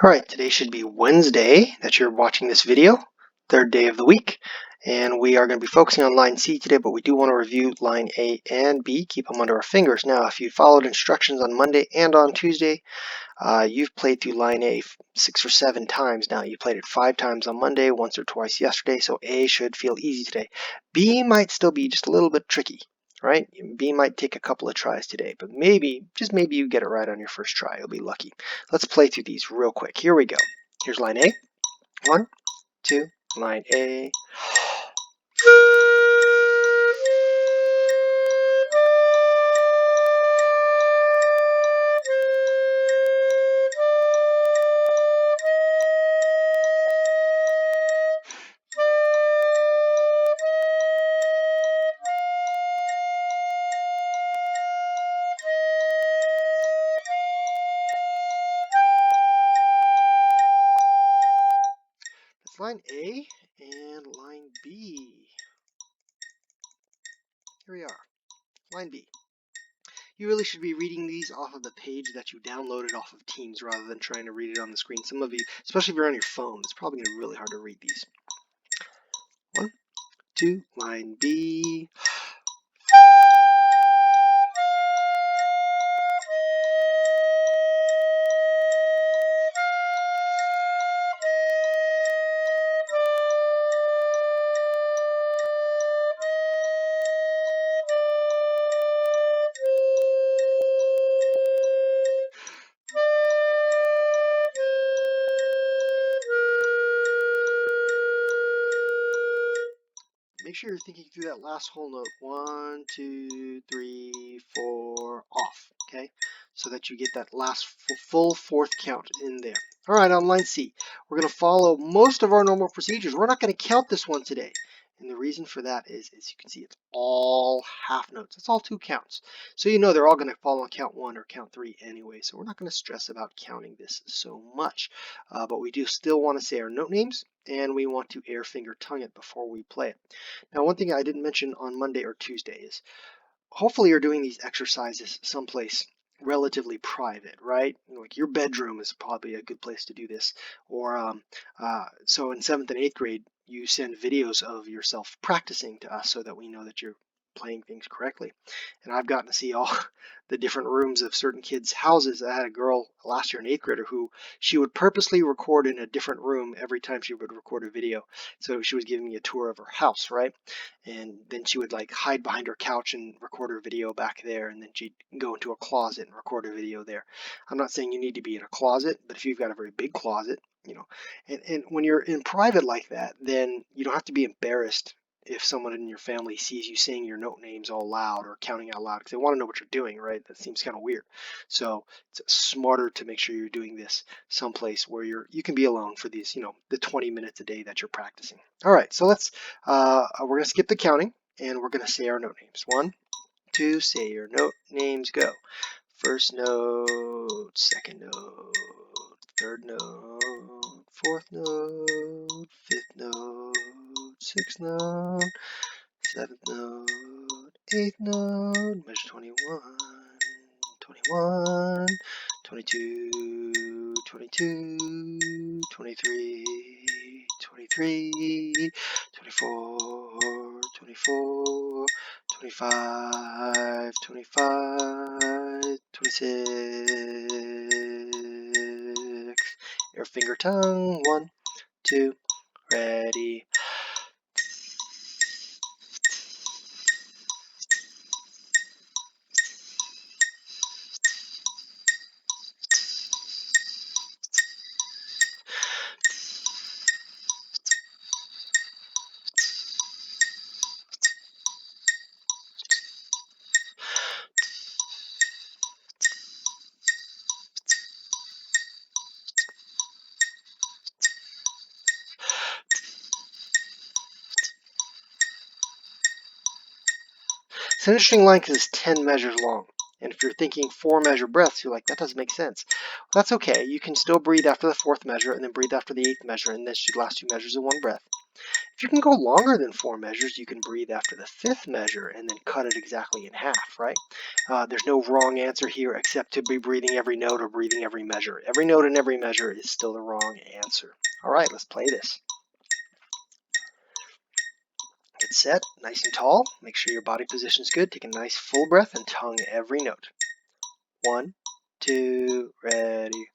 All right, today should be Wednesday that you're watching this video, third day of the week, and we are going to be focusing on line C today, but we do want to review line A and B, keep them under our fingers. Now, if you followed instructions on Monday and on Tuesday, you've played through line A 6 or 7 times now. You played it 5 times on Monday, once or twice yesterday, so A should feel easy today. B might still be just a little bit tricky. Right? B might take a couple of tries today, but maybe, just maybe you get it right on your first try. You'll be lucky. Let's play through these real quick. Here we go. Here's line A. 1, 2, line A. That's line A and line B. Here we are. Line B. You really should be reading these off of the page that you downloaded off of Teams rather than trying to read it on the screen. Some of you, especially if you're on your phone, it's probably going to be really hard to read these. 1, 2, line B. Make sure you're thinking through that last whole note. 1, 2, 3, 4, off. Okay, so that you get that last full fourth count in there. All right, on line C, we're going to follow most of our normal procedures. We're not going to count this one today. And the reason for that is, as you can see, it's all half notes. It's all 2 counts. So you know they're all going to fall on count 1 or count 3 anyway. So we're not going to stress about counting this so much. But we do still want to say our note names, and we want to air, finger, tongue it before we play it. Now, one thing I didn't mention on Monday or Tuesday is hopefully you're doing these exercises someplace relatively private, right? Like your bedroom is probably a good place to do this. Or so in 7th and 8th grade, you send videos of yourself practicing to us so that we know that you're playing things correctly. And I've gotten to see all the different rooms of certain kids' houses. I had a girl last year, an 8th grader, who she would purposely record in a different room every time she would record a video. So she was giving me a tour of her house, right? And then she would like hide behind her couch and record her video back there, and then she'd go into a closet and record a video there. I'm not saying you need to be in a closet, but if you've got a very big closet, and when you're in private like that, then you don't have to be embarrassed if someone in your family sees you saying your note names all loud or counting out loud, because they want to know what you're doing, right? That seems kind of weird. So it's smarter to make sure you're doing this someplace where you can be alone for these, the 20 minutes a day that you're practicing. All right, so we're gonna skip the counting and we're gonna say our note names. 1, 2, say your note names, go. First note, second note, third note, fourth note, fifth note, sixth note, seventh note, eighth note, measure 21, 21, 22, 22, 23, 23, 24, 24, 25, 25, 26. Your finger tongue. 1, 2, ready. It's an interesting line because it's 10 measures long. And if you're thinking 4 measure breaths, you're like, that doesn't make sense. Well, that's okay. You can still breathe after the 4th measure and then breathe after the 8th measure, and this should last 2 measures in 1 breath. If you can go longer than 4 measures, you can breathe after the 5th measure and then cut it exactly in half, right? There's no wrong answer here except to be breathing every note or breathing every measure. Every note and every measure is still the wrong answer. All right, let's play this. Get set, nice and tall. Make sure your body position is good. Take a nice full breath and tongue every note. 1, 2, ready.